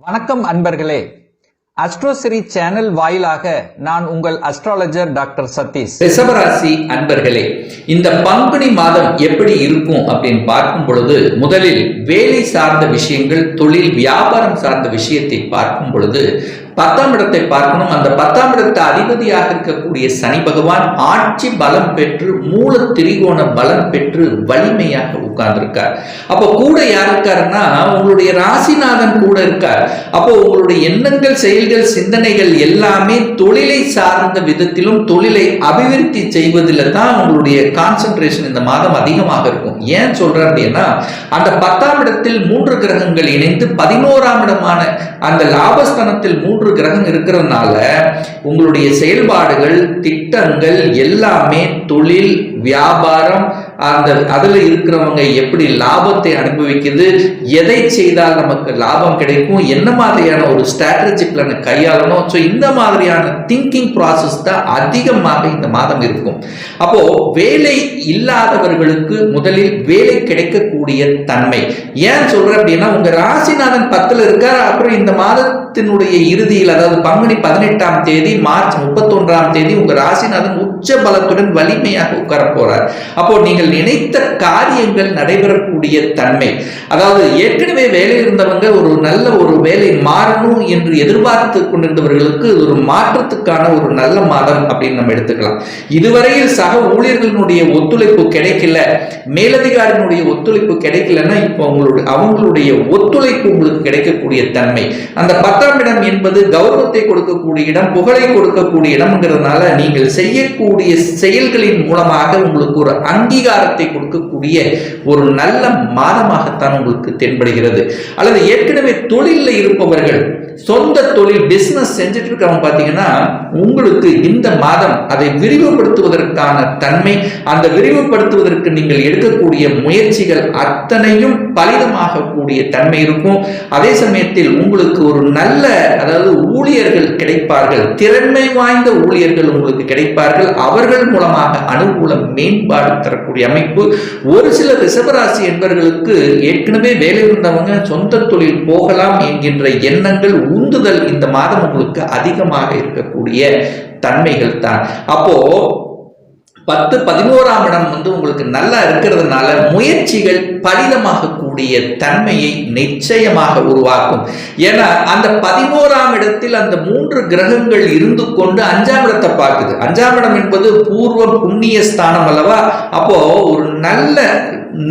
வணக்கம் அன்பர்களே. அஸ்ட்ரோசிரி சேனல் வாயிலாக நான் உங்கள் அஸ்ட்ராலஜர் டாக்டர் சதீஷ். ரிஷபராசி அன்பர்களே, இந்த பங்குனி மாதம் எப்படி இருக்கும் அப்படின்னு பார்க்கும் பொழுது முதலில் வேலை சார்ந்த விஷயங்கள், தொழில் வியாபாரம் சார்ந்த விஷயத்தை பார்க்கும் பொழுது 10ஆம் இடத்தை பார்க்கணும். அந்த 10ஆம் இடத்தை அதிபதியாக இருக்கக்கூடிய சனி பகவான் ஆட்சி பலம் பெற்று மூல திரிகோண பலம் பெற்று வலிமையாக உட்கார்ந்திருக்கார். அப்போ கூட யார் இருக்காருன்னா உங்களுடைய ராசிநாதன் கூட இருக்கார். அப்போ உங்களுடைய எண்ணங்கள், செயல்கள், சிந்தனைகள் எல்லாமே தொழிலை சார்ந்த விதத்திலும் தொழிலை அபிவிருத்தி செய்வதில் தான் உங்களுடைய கான்சென்ட்ரேஷன் இந்த மாதம் அதிகமாக இருக்கும். ஏன் சொல்றேன் அப்படின்னா, அந்த 10ஆம் இடத்தில் 3 கிரகங்கள் இணைந்து 11ஆம் இடமான அந்த லாபஸ்தானத்தில் 3 கிரகம் இருக்கிறதுனால உங்களுடைய செயல்பாடுகள், திட்டங்கள் எல்லாமே தொழில், வியாபாரம், அதுல இருக்கிறவங்க எப்படி லாபத்தை அனுபவிக்குது, எதை செய்தால் நமக்கு லாபம் கிடைக்கும், என்ன மாதிரியான ஒரு ஸ்ட்ராட்டஜி பிளானை கையாளணும். ஸோ இந்த மாதிரியான திங்கிங் ப்ராசஸ் தான் அதிகமாக இந்த மாதம் இருக்கும். அப்போ வேலை இல்லாதவர்களுக்கு முதலில் வேலை கிடைக்கக்கூடிய தன்மை. ஏன் சொல்றேன் அப்படின்னா, உங்க ராசிநாதன் 10ல் இருக்கார். அப்புறம் இந்த மாதத்தினுடைய இறுதியில், அதாவது பங்குனி 18ஆம் தேதி, மார்ச் 31ஆம் தேதி உங்க ராசிநாதன் உச்ச பலத்துடன் வலிமையாக உட்கார போறார். அப்போ நீங்கள் நினைத்த காரியங்கள் நடைபெறக்கூடிய தன்மை, அதாவது ஏற்கனவே வேலை இருந்தவங்க ஒரு நல்ல ஒரு வேலை மாறணும் என்று எதிர்பார்த்து கொண்டிருந்தவர்களுக்கு ஒரு மாற்றத்துக்கான ஒரு நல்ல மாதம் அப்படின்னு நம்ம எடுத்துக்கலாம். இதுவரையில் சக ஊழியர்களுடைய ஒத்துழைப்பு கிடைக்கல, மேலதிகாரியினுடைய ஒத்துழைப்பு கிடைக்கலன்னா இப்போ அவங்களுடைய ஒத்துழைப்பு உங்களுக்கு கிடைக்கக்கூடிய தன்மை. அந்த 10ஆம் இடம் என்பது கௌரவத்தை கொடுக்கக்கூடிய இடம், புகழை கொடுக்கக்கூடிய இடம்ங்கிறதுனால நீங்கள் செய்யக்கூடிய செயல்களின் மூலமாக உங்களுக்கு ஒரு அங்கீகாரத்தை கொடுக்கக்கூடிய ஒரு நல்ல மாதமாகத்தான் உங்களுக்கு தென்படுகிறது. அல்லது ஏற்கனவே தொழிலில் இருப்பவர்கள், சொந்த தொழில் பிசினஸ் செஞ்சுட்டு இருக்கவங்க பார்த்தீங்கன்னா உங்களுக்கு இந்த மாதம் அதை விரிவுபடுத்துவதற்கான தன்மை, அந்த விரிவுபடுத்துவதற்கு நீங்கள் எடுக்கக்கூடிய முயற்சிகள் அத்தனையும் பலிதமாக கூடிய தன்மை இருக்கும். அதே சமயத்தில் உங்களுக்கு ஒரு நல்ல, அதாவது ஊழியர்கள் கிடைப்பார்கள், திறமை வாய்ந்த ஊழியர்கள் உங்களுக்கு கிடைப்பார்கள். அவர்கள் மூலமாக அனுகூல மேம்பாடு தரக்கூடிய அமைப்பு. ஒரு சில ரிஷபராசி என்பவர்களுக்கு ஏற்கனவே வேலை இருந்தவங்க சொந்த தொழில் போகலாம் என்கின்ற எண்ணங்கள், உந்துதல் இந்த மாதம் உங்களுக்கு அதிகமாக இருக்கக்கூடிய தன்மைகள் தான். அப்போ 10, 11ஆம் இடம் உங்களுக்கு நல்லா இருக்கிறதுனால முயற்சிகள் பலிதமாக கூடிய தன்மையை நிச்சயமாக உருவாக்கும். ஏன்னா அந்த 11ஆம் இடத்தில் அந்த 3 கிரகங்கள் இருந்து கொண்டு 5ஆம் இடத்தை பார்க்குது. 5ஆம் இடம் என்பது பூர்வ புண்ணிய ஸ்தானம் அல்லவா? அப்போ ஒரு நல்ல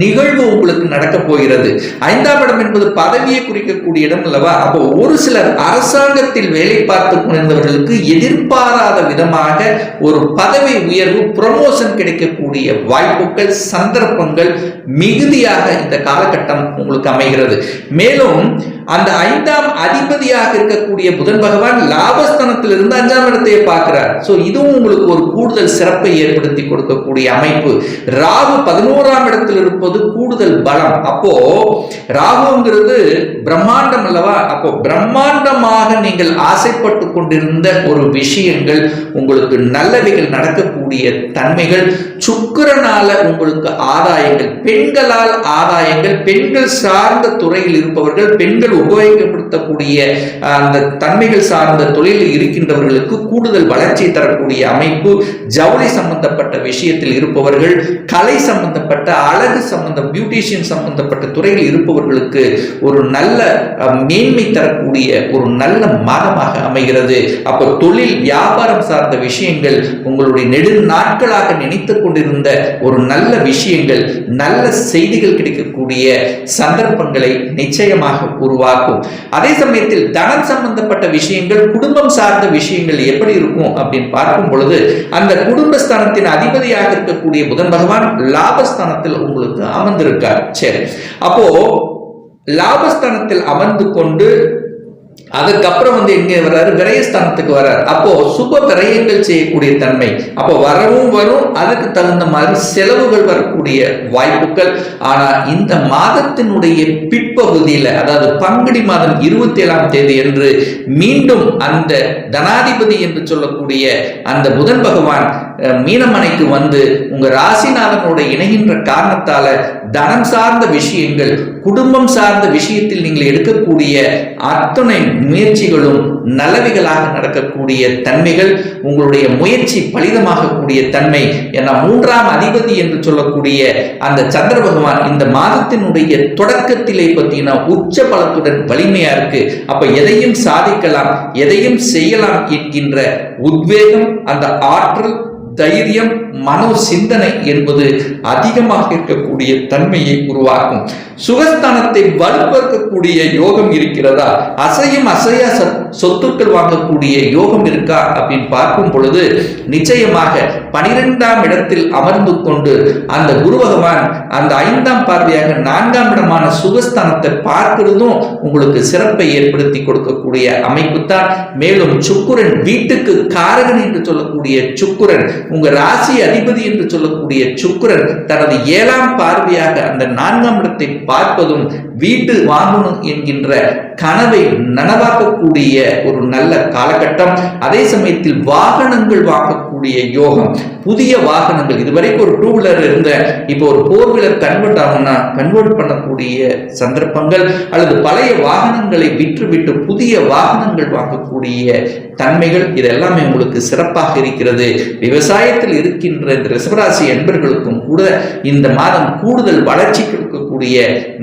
நிகழ்வு உங்களுக்கு நடக்க போகிறது. 5ஆம் இடம் என்பது பதவியை குறிக்கக்கூடிய இடம் அல்லவா? அப்போ ஒரு சிலர் அரசாங்கத்தில் வேலை பார்த்து கொண்டிருந்தவர்களுக்கு எதிர்பாராத விதமாக ஒரு பதவி உயர்வு, ப்ரமோஷன் கிடைக்கக்கூடிய வாய்ப்புகள், சந்தர்ப்பங்கள் மிகுதியாக இந்த காலகட்டம் உங்களுக்கு அமைகிறது. மேலும் அந்த 5ஆம் அதிபதியாக இருக்கக்கூடிய புதன் பகவான் லாபஸ்தானத்திலிருந்து 5ஆம் இடத்தை பார்க்கிறார். சோ இதுவும் உங்களுக்கு ஒரு கூடுதல் சிறப்பை ஏற்படுத்தி கொடுக்கக்கூடிய அமைப்பு. ராகு 11ஆம் இடத்தில் இருப்பது கூடுதல் பலம். அப்போ ராகுங்கிறது பிரம்மாண்டம் அல்லவா? அப்போ பிரம்மாண்டமாக நீங்கள் ஆசைப்பட்டு கொண்டிருந்த ஒரு விஷயங்கள், உங்களுக்கு நல்லவைகள் நடக்கக்கூடிய தன்மைகள், சுக்கிரனால உங்களுக்கு ஆதாயங்கள், பெண்களால் ஆதாயங்கள், பெண்கள் சார்ந்த துறையில் இருப்பவர்கள், பெண்கள் உபயோகப்படுத்தக்கூடிய அந்த தன்மைகள் சார்ந்த தொழிலில் இருக்கின்றவர்களுக்கு கூடுதல் வளர்ச்சி தரக்கூடிய அமைப்பு. ஜவுளி சம்பந்தப்பட்ட விஷயத்தில் இருப்பவர்கள், கலை சம்பந்தப்பட்ட, அழகு சம்பந்த, பியூட்டிஷியன் சம்பந்தப்பட்ட துறையில் இருப்பவர்களுக்கு ஒரு நல்ல மேன்மை தரக்கூடிய ஒரு நல்ல மாதமாக அமைகிறது. அப்போ தொழில் வியாபாரம் சார்ந்த விஷயங்கள், உங்களுடைய நெடு நாட்களாக நினைத்துக் கொண்டிருந்த ஒரு நல்ல விஷயங்கள், நல்ல செய்திகள் கிடைக்கக்கூடிய சந்தர்ப்பங்களை நிச்சயமாக உருவாக்கும். அதே சமயத்தில் தனம் சம்பந்தப்பட்ட விஷயங்கள், குடும்பம் சார்ந்த விஷயங்கள் எப்படி இருக்கும் அப்படின்னு பார்க்கும் பொழுது, அந்த குடும்பஸ்தானத்தின் அதிபதியாக இருக்கக்கூடிய புதன் பகவான் லாபஸ்தானத்தில் உங்களுக்கு அமர்ந்திருக்கார். சரி, அப்போ லாபஸ்தானத்தில் அமர்ந்து கொண்டு அதுக்கப்புறம் எங்க வர்றாரு? விரயஸ்தானத்துக்கு வர்றாரு. அப்போ சுப விரயங்கள் செய்யக்கூடிய தன்மை. அப்போ வரவும் வரும், அதுக்கு தகுந்த மாதிரி செலவுகள் வரக்கூடிய வாய்ப்புகள். ஆனா இந்த மாதத்தினுடைய பிற்பகுதியில, அதாவது பங்குனி மாதம் 27ஆம் தேதி என்று மீண்டும் அந்த தனாதிபதி என்று சொல்லக்கூடிய அந்த புதன் பகவான் மீனமனைக்கு வந்து உங்க ராசிநாதனோட இணைகின்ற காரணத்தால தனம் சார்ந்த விஷயங்கள், குடும்பம் சார்ந்த விஷயத்தில் நீங்கள் எடுக்கக்கூடிய அத்தனை முயற்சிகளும் நல்லவைகளாக நடக்கக்கூடிய தன்மைகள், உங்களுடைய முயற்சி பலிதமாகக்கூடிய தன்மை. ஏன்னா 3ஆம் அதிபதி என்று சொல்லக்கூடிய அந்த சந்திர பகவான் இந்த மாதத்தினுடைய தொடக்கத்திலே பார்த்தீங்கன்னா உச்ச பலத்துடன் வலிமையா இருக்கு. அப்ப எதையும் சாதிக்கலாம், எதையும் செய்யலாம் என்கின்ற உத்வேகம், அந்த ஆற்றல், தைரியம், மனோ சிந்தனை என்பது அதிகமாக இருக்கக்கூடிய தன்மையை உருவாக்கும். சுகஸ்தானத்தை வலுப்படுத்தக்கூடிய யோகம் இருக்கிறதா? அசையும் அசையா சொத்துக்கள் வாங்கக்கூடிய யோகம் இருக்கா அப்படின்னு பார்க்கும் பொழுது நிச்சயமாக 12ஆம் இடத்தில் அமர்ந்து கொண்டு அந்த குரு பகவான் அந்த 5ஆம் பார்வையாக 4ஆம் இடமான சுகஸ்தானத்தை பார்க்கிறதும் உங்களுக்கு சிறப்பை ஏற்படுத்தி கொடுக்கக்கூடிய அமைப்பு தான். மேலும் சுக்கிரன், வீட்டுக்கு காரகன் என்று சொல்லக்கூடிய சுக்கிரன், உங்க ராசி அதிபதி என்று சொல்லக்கூடிய சுக்கிரன் தனது 7ஆம் பார்வையாக அந்த 4ஆம் இடத்தை பார்ப்பதும் வீட்டு வாங்கணும் என்கின்ற கனவை நனவாக்கக்கூடிய ஒரு நல்ல காலகட்டம். அதே சமயத்தில் வாகனங்கள் வாங்கக்கூடிய யோகம், புதிய வாகனங்கள், இதுவரைக்கும் ஒரு 2 வீலர் இருந்த இப்போ ஒரு 4 வீலர் கன்வெர்ட் ஆகும்னா கன்வெர்ட் பண்ணக்கூடிய சந்தர்ப்பங்கள், அல்லது பழைய வாகனங்களை விற்றுவிட்டு புதிய வாகனங்கள் வாங்கக்கூடிய தன்மைகள், இதெல்லாமே உங்களுக்கு சிறப்பாக இருக்கிறது. விவசாயத்தில் இருக்கின்ற இந்த ரிஷபராசி என்பர்களுக்கும் கூட இந்த மாதம் கூடுதல் வளர்ச்சி கொடுக்கக்கூடிய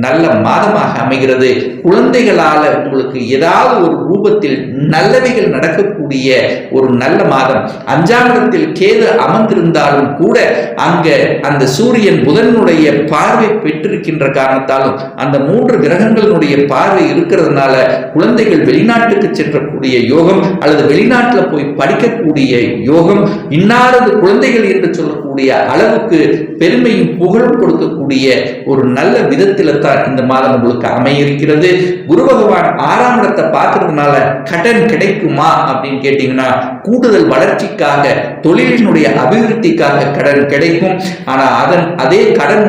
நல்ல மாதமாக அமைகிறது. குழந்தைகளால உங்களுக்கு ஏதாவது ஒரு ரூபத்தில் நல்லவைகள் நடக்கக்கூடிய ஒரு நல்ல மாதம். 5ஆம் இடத்தில் கேது அமர்ந்திருந்தாலும் கூட அங்க அந்த சூரியன் புதனுடைய பார்வை பெற்றிருக்கின்ற காரணத்தாலும் அந்த 3 கிரகங்களுடைய பார்வை இருக்கிறதுனால குழந்தைகள் வெளிநாட்டுக்கு சென்றக்கூடிய யோகம், அல்லது வெளிநாட்டில் போய் படிக்கக்கூடிய யோகம், இன்னாரது குழந்தைகள் என்று சொல்லக்கூடிய அளவுக்கு பெருமையும் புகழும் கொடுக்கக்கூடிய ஒரு நல்ல விதத்தில தான் இந்த மாதம் உங்களுக்கு அமையிருக்கிறது. குரு பகவான் 6ஆம் இடத்தை பார்க்கறதுனால கடன் கிடைக்குமா அப்படின்னு கேட்டீங்கன்னா கூடுதல் வளர்ச்சிக்காக, தொழிலினுடைய அபிவிருத்திக்காக கடன் கிடைக்கும். ஆனா அதே கடன்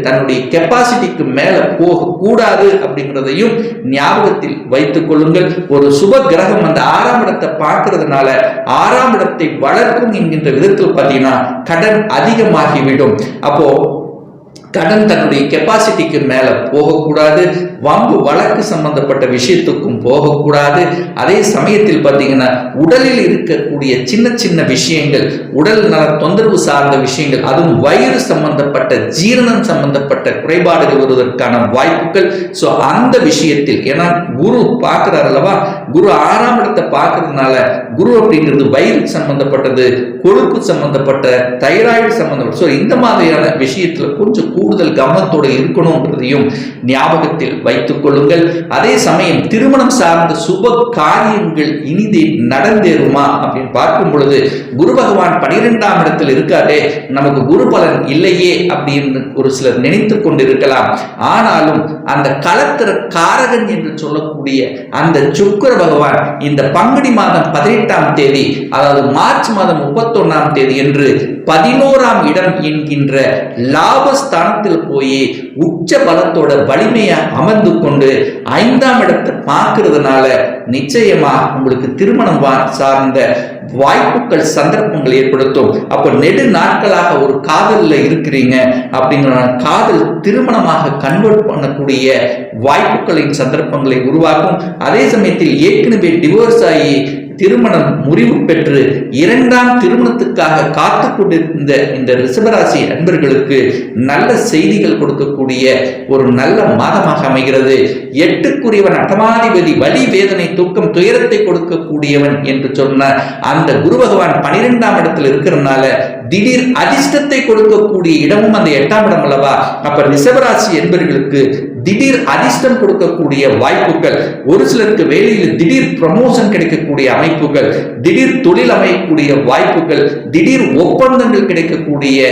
தன்னுடைய கெப்பாசிட்டிக்கு மேல போக கூடாது அப்படிங்கிறதையும் ஞாபகத்தில் வைத்துக் கொள்ளுங்கள். ஒரு சுப கிரகம் அந்த 6ஆம் இடத்தை பார்க்கறதுனால 6ஆம் இடத்தை வளர்க்கும் என்கின்ற விதத்தில் பார்த்தீங்கன்னா கடன் அதிகமாகிவிடும். அப்போ கடன் தன்னுடைய கெப்பாசிட்டிக்கு மேல போகக்கூடாது, வம்பு வழக்கு சம்பந்தப்பட்ட விஷயத்துக்கும் போகக்கூடாது. அதே சமயத்தில் பார்த்தீங்கன்னா உடலில் இருக்கக்கூடிய சின்ன சின்ன விஷயங்கள், உடல் நல தொந்தரவு சார்ந்த விஷயங்கள், அதுவும் வயிறு சம்பந்தப்பட்ட, ஜீரணம் சம்பந்தப்பட்ட குறைபாடுகள் வருவதற்கான வாய்ப்புகள். ஸோ அந்த விஷயத்தில், ஏன்னா குரு பார்க்கிறார் அல்லவா, குரு 6ஆம் இடத்தை பார்க்கறதுனால குரு அப்படிங்கிறது வயிறு சம்பந்தப்பட்டது, கொழுப்பு சம்பந்தப்பட்ட, தைராய்டு சம்பந்தப்பட்ட, ஸோ இந்த மாதிரியான விஷயத்துல கொஞ்சம் கூடுதல் கவனத்தோடு இருக்கணும்ன்றதையும் ஞாபகத்தில் வைத்துக் கொள்ளுங்கள். அதே சமயம் திருமணம் சார்ந்த சுப காரியங்கள் இனிதே நடந்தேறுமா அப்படின்னு பார்க்கும் பொழுது குரு பகவான் 12ஆம் இடத்தில் இருக்காதே, நமக்கு குரு பலன் இல்லையே அப்படின்னு ஒரு சிலர் நினைத்துக் கொண்டிருக்கலாம். ஆனாலும் அந்த களத்திர காரகன் என்று சொல்லக்கூடிய அந்த சுக்கிர பகவான் இந்த பங்குனி மாதம் 18ஆம் தேதி, அதாவது மார்ச் மாதம் 31ஆம் தேதி என்று 11ஆம் இடம் என்கின்ற லாபஸ்தானத்தில் போய் உச்ச பலத்தோட வலிமையை அமர்ந்து கொண்டு 5ஆம் இடத்தை பார்க்கிறதுனால நிச்சயமா உங்களுக்கு திருமணம் சார்ந்த வாய்ப்புகள், சந்தர்ப்பங்கள் ஏற்படுத்தும். அப்ப நெடு நாட்களாக ஒரு காதல்ல இருக்கிறீங்க அப்படிங்கிற காதல் திருமணமாக கன்வெர்ட் பண்ணக்கூடிய வாய்ப்புகளின் சந்தர்ப்பங்களை உருவாக்கும். அதே சமயத்தில் ஏற்கனவே டிவோர்ஸ் ஆகி திருமணம் முறிவு பெற்று 2ஆம் திருமணத்துக்காக காத்து கொண்டிருந்த இந்த ரிஷபராசி அன்பர்களுக்கு நல்ல செய்திகள் கொடுக்கக்கூடிய ஒரு நல்ல மாதமாக அமைகிறது. 8க்குரியவன் அட்டமாதிபதி, வலி, வேதனை, துக்கம், துயரத்தை கொடுக்கக்கூடியவன் என்று சொன்ன அந்த குரு பகவான் 12ஆம் இடத்தில் இருக்கிறதுனால திடீர் அதிர்ஷ்டத்தை கொடுக்கக்கூடிய இடமும் அந்த 8ஆம் இடம் அல்லவா. அப்ப ரிஷபராசி என்பவர்களுக்கு திடீர் அதிர்ஷ்டம் கொடுக்கக்கூடிய வாய்ப்புகள், ஒரு சிலருக்கு வேலையில் திடீர் ப்ரமோஷன் கிடைக்கக்கூடிய அமைப்புகள், திடீர் தொழில் அமைக்கக்கூடிய வாய்ப்புகள், திடீர் ஒப்பந்தங்கள் கிடைக்கக்கூடிய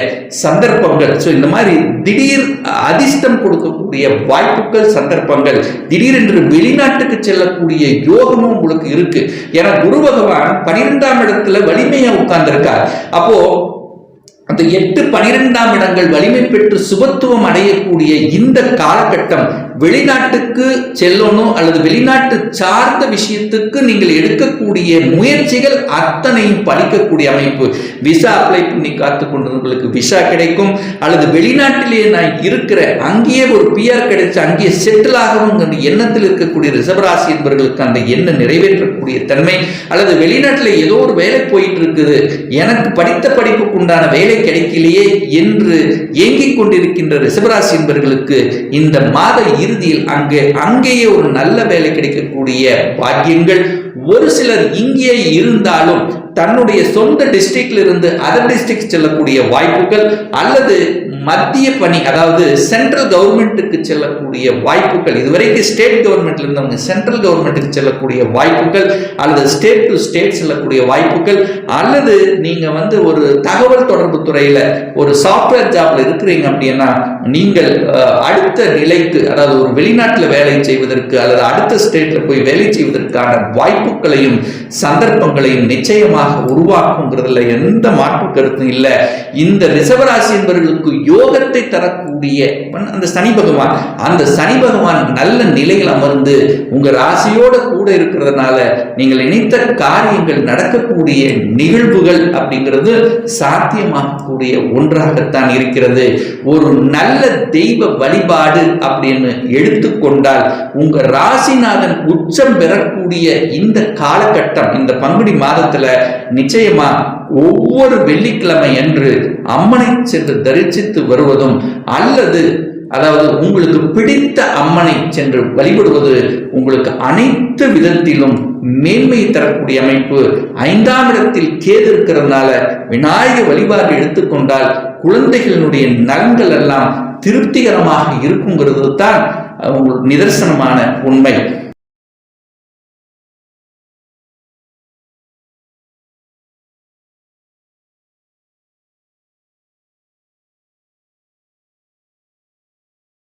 சந்தர்ப்பங்கள். ஸோ இந்த மாதிரி திடீர் அதிர்ஷ்டம் கொடுக்கக்கூடிய வாய்ப்புகள், சந்தர்ப்பங்கள், திடீரென்று வெளிநாட்டுக்கு செல்லக்கூடிய யோகமும் உங்களுக்கு இருக்கு. ஏன்னா குரு பகவான் 12ஆம் இடத்துல வலிமையா உட்கார்ந்திருக்கார். அப்போ அந்த 8, 12ஆம் இடங்கள் வலிமை பெற்று சுபத்துவம் அடையக்கூடிய இந்த காலகட்டம் வெளிநாட்டுக்கு செல்லணும் அல்லது வெளிநாட்டு சார்ந்த விஷயத்துக்கு நீங்கள் எடுக்கக்கூடிய முயற்சிகள் அத்தனையும் பலிக்கக்கூடிய அமைப்பு. விசா அப்ளை பண்ணி காத்து கொண்டவர்களுக்கு விசா கிடைக்கும், அல்லது வெளிநாட்டிலேயே நான் இருக்கிற அங்கேயே ஒரு பிஆர் கிடைச்சு அங்கேயே செட்டில் ஆகணும் எண்ணத்தில் இருக்கக்கூடிய ரிஷபராசி என்பவர்களுக்கு அந்த எண்ணம் நிறைவேற்றக்கூடிய தன்மை, அல்லது வெளிநாட்டில் ஏதோ ஒரு வேலை போயிட்டு இருக்குது, எனக்கு படித்த படிப்புக்கு உண்டான வேலை கிடைக்கலையே என்று ஏங்கிக் கொண்டிருக்கின்ற ரிஷபராசி என்பவர்களுக்கு இந்த மாத இறுதியில் அங்கேயே ஒரு நல்ல வேலை கிடைக்கக்கூடிய பாக்கியங்கள். ஒரு சிலர் இங்கே இருந்தாலும் தன்னுடைய சொந்த டிஸ்ட்ரிக்ட்ல இருந்து அதர் டிஸ்ட்ரிக்ட் செல்லக்கூடிய வாய்ப்புகள், அல்லது மத்திய பணி அதாவது சென்ட்ரல் கவர்மெண்ட்டுக்கு செல்லக்கூடிய வாய்ப்புகள், இதுவரைக்கும் ஸ்டேட் கவர்மெண்ட்ல இருந்தவங்க சென்ட்ரல் கவர்மெண்ட்டுக்கு செல்லக்கூடிய வாய்ப்புகள், அல்லது ஸ்டேட் டு ஸ்டேட் செல்லக்கூடிய வாய்ப்புகள், அல்லது நீங்க ஒரு தகவல் தொடர்பு துறையில ஒரு சாஃப்ட்வேர் ஜாப்ல இருக்கிறீங்க அப்படின்னா நீங்கள் அடுத்த நிலைக்கு, அதாவது ஒரு வெளிநாட்டில் வேலை செய்வதற்கு அல்லது அடுத்த ஸ்டேட்ல போய் வேலை செய்வதற்கான வாய்ப்புகளையும் சந்தர்ப்பங்களையும் நிச்சயமாக உருவாக்குங்கிறதுல எந்த மாற்று கருத்தும் இல்லை. இந்த ரிஷபராசி என்பவர்களுக்கு யோகத்தை தரக்கூடிய அந்த சனி பகவான், அந்த சனி பகவான் நல்ல நிலையில் அமர்ந்து உங்க ராசியோட கூட இருக்கிறதுனால நீங்கள் நினைத்த காரியங்கள் நடக்கக்கூடிய நிகழ்வுகள் அப்படிங்கிறது சாத்தியமாகக்கூடிய ஒன்றாகத்தான் இருக்கிறது. ஒரு நல்ல தெய்வ வழிபாடு அப்படின்னு எடுத்துக்கொண்டால் உங்க ராசிநாதன் உச்சம் பெறக்கூடிய இந்த காலகட்டம், இந்த பங்குனி மாதத்துல நிச்சயமா ஒவ்வொரு வெள்ளிக்கிழமை அன்று அம்மனை சென்று தரிசித்து வருவதும், அல்லது அதாவது உங்களுக்கு பிடித்த அம்மனை சென்று வழிபடுவது உங்களுக்கு அனைத்து விதத்திலும் மேன்மை தரக்கூடிய அமைப்பு. 5ஆம் இடத்தில் கேது இருக்கிறதுனால விநாயகர் வழிபாடு எடுத்துக்கொண்டால் குழந்தைகளுடைய நலன்கள் எல்லாம் திருப்திகரமாக இருக்குங்கிறது தான் நிதர்சனமான உண்மை.